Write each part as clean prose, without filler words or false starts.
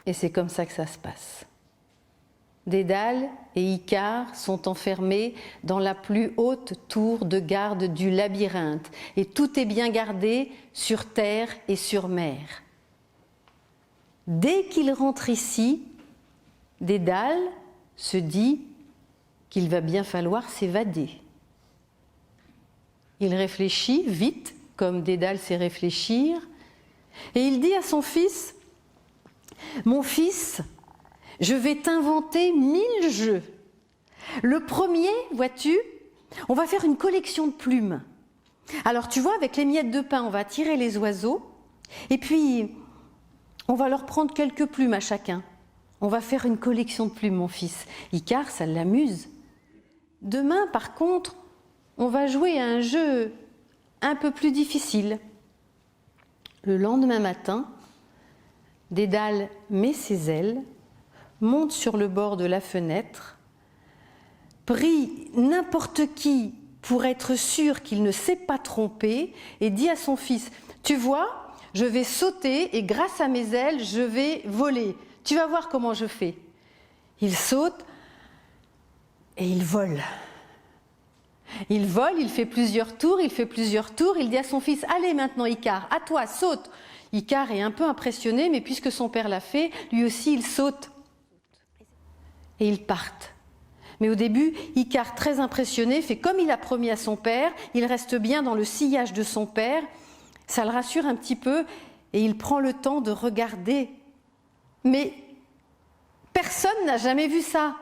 Et c'est comme ça que ça se passe. Dédale et Icare sont enfermés dans la plus haute tour de garde du labyrinthe et tout est bien gardé sur terre et sur mer. Dès qu'il rentre ici, Dédale se dit qu'il va bien falloir s'évader. Il réfléchit vite, comme Dédale sait réfléchir, et il dit à son fils « Mon fils, je vais t'inventer 1000 jeux. Le premier, vois-tu, on va faire une collection de plumes. Alors tu vois, avec les miettes de pain, on va attirer les oiseaux, et puis on va leur prendre quelques plumes à chacun. On va faire une collection de plumes, mon fils. Icare, ça l'amuse. Demain, par contre, on va jouer à un jeu un peu plus difficile. Le lendemain matin, Dédale met ses ailes, monte sur le bord de la fenêtre, prie n'importe qui pour être sûr qu'il ne s'est pas trompé et dit à son fils « Tu vois, je vais sauter et grâce à mes ailes, je vais voler. Tu vas voir comment je fais. » Il saute et il vole. Il vole, il fait plusieurs tours, il dit à son fils « Allez maintenant Icare, à toi, saute !» Icare est un peu impressionné, mais puisque son père l'a fait, lui aussi il saute. Et ils partent. Mais au début, Icare, très impressionné, fait comme il a promis à son père, il reste bien dans le sillage de son père, ça le rassure un petit peu, et il prend le temps de regarder. Mais personne n'a jamais vu ça.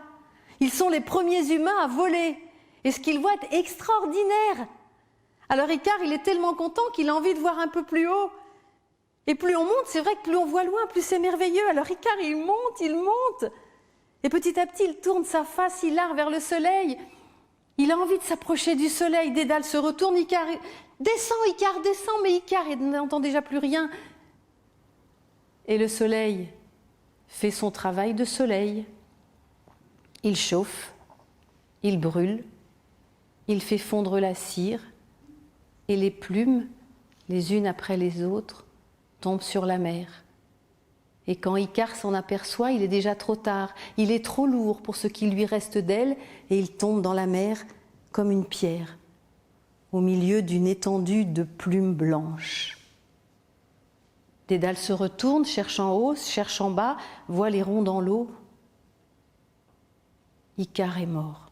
Ils sont les premiers humains à voler. Et ce qu'il voit est extraordinaire. Alors Icare, il est tellement content qu'il a envie de voir un peu plus haut. Et plus on monte, c'est vrai que plus on voit loin, plus c'est merveilleux. Alors Icare, il monte. Et petit à petit, il tourne sa face hilar vers le soleil. Il a envie de s'approcher du soleil. Dédale se retourne, Icare, Icare, descend. Mais Icare, il n'entend déjà plus rien. Et le soleil fait son travail de soleil. Il chauffe, il brûle, il fait fondre la cire. Et les plumes, les unes après les autres, tombent sur la mer. Et quand Icare s'en aperçoit, il est déjà trop tard. Il est trop lourd pour ce qui lui reste d'elle et il tombe dans la mer comme une pierre, au milieu d'une étendue de plumes blanches. Dédale se retourne, cherche en haut, cherche en bas, voit les ronds dans l'eau. Icare est mort.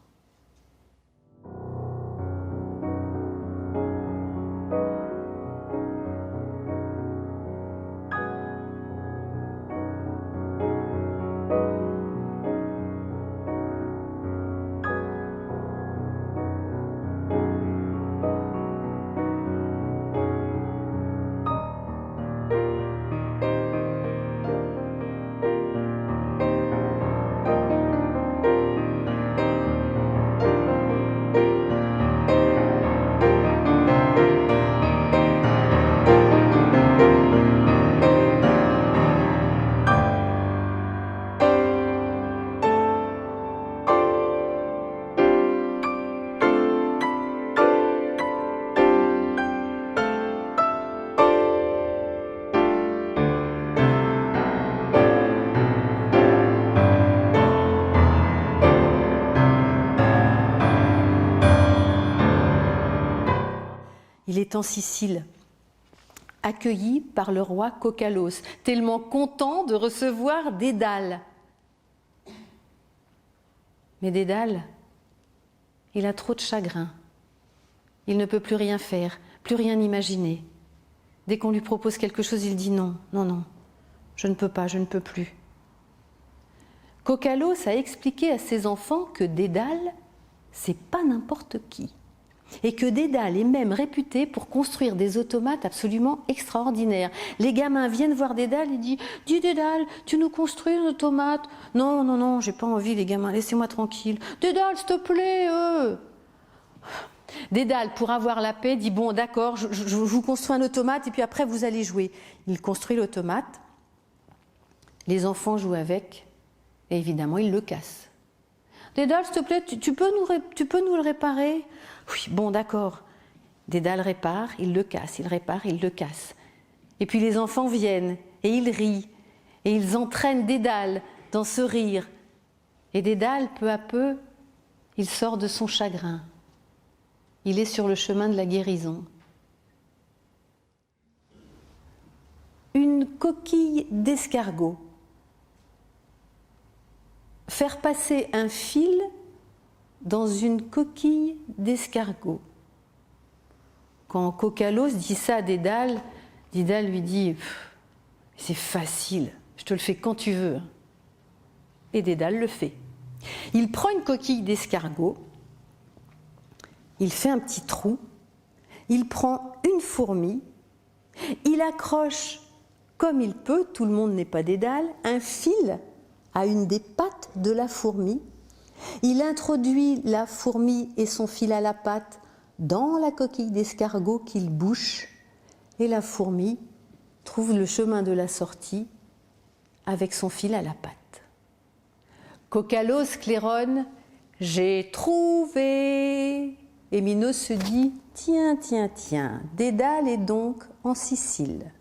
Il est en Sicile, accueilli par le roi Coccalos, tellement content de recevoir Dédale. Mais Dédale, il a trop de chagrin. Il ne peut plus rien faire, plus rien imaginer. Dès qu'on lui propose quelque chose, il dit non, non, non, je ne peux pas, je ne peux plus. Coccalos a expliqué à ses enfants que Dédale, c'est pas n'importe qui. Et que Dédale est même réputé pour construire des automates absolument extraordinaires. Les gamins viennent voir Dédale et disent « Dis Dédale, tu nous construis un automate ?»« Non, non, non, j'ai pas envie les gamins, laissez-moi tranquille. »« Dédale, s'il te plaît Dédale, pour avoir la paix, dit « Bon, d'accord, je vous construis un automate et puis après vous allez jouer. » Il construit l'automate, les enfants jouent avec et évidemment il le casse. « Dédale, s'il te plaît, tu peux nous le réparer ?» Oui, bon, d'accord. Dédale répare, il le casse, il répare, il le casse. Et puis les enfants viennent et ils rient. Et ils entraînent Dédale dans ce rire. Et Dédale, peu à peu, il sort de son chagrin. Il est sur le chemin de la guérison. Une coquille d'escargot. Faire passer un fil dans une coquille d'escargot. Quand Coqualos dit ça à Dédale, Dédale lui dit « C'est facile, je te le fais quand tu veux. » Et Dédale le fait. Il prend une coquille d'escargot, il fait un petit trou, il prend une fourmi, il accroche comme il peut, tout le monde n'est pas Dédale, un fil à une des pattes de la fourmi. Il introduit la fourmi et son fil à la patte dans la coquille d'escargot qu'il bouche et la fourmi trouve le chemin de la sortie avec son fil à la patte. Coqualos claironne « J'ai trouvé !» Et Minos se dit « Tiens, tiens, tiens, Dédale est donc en Sicile.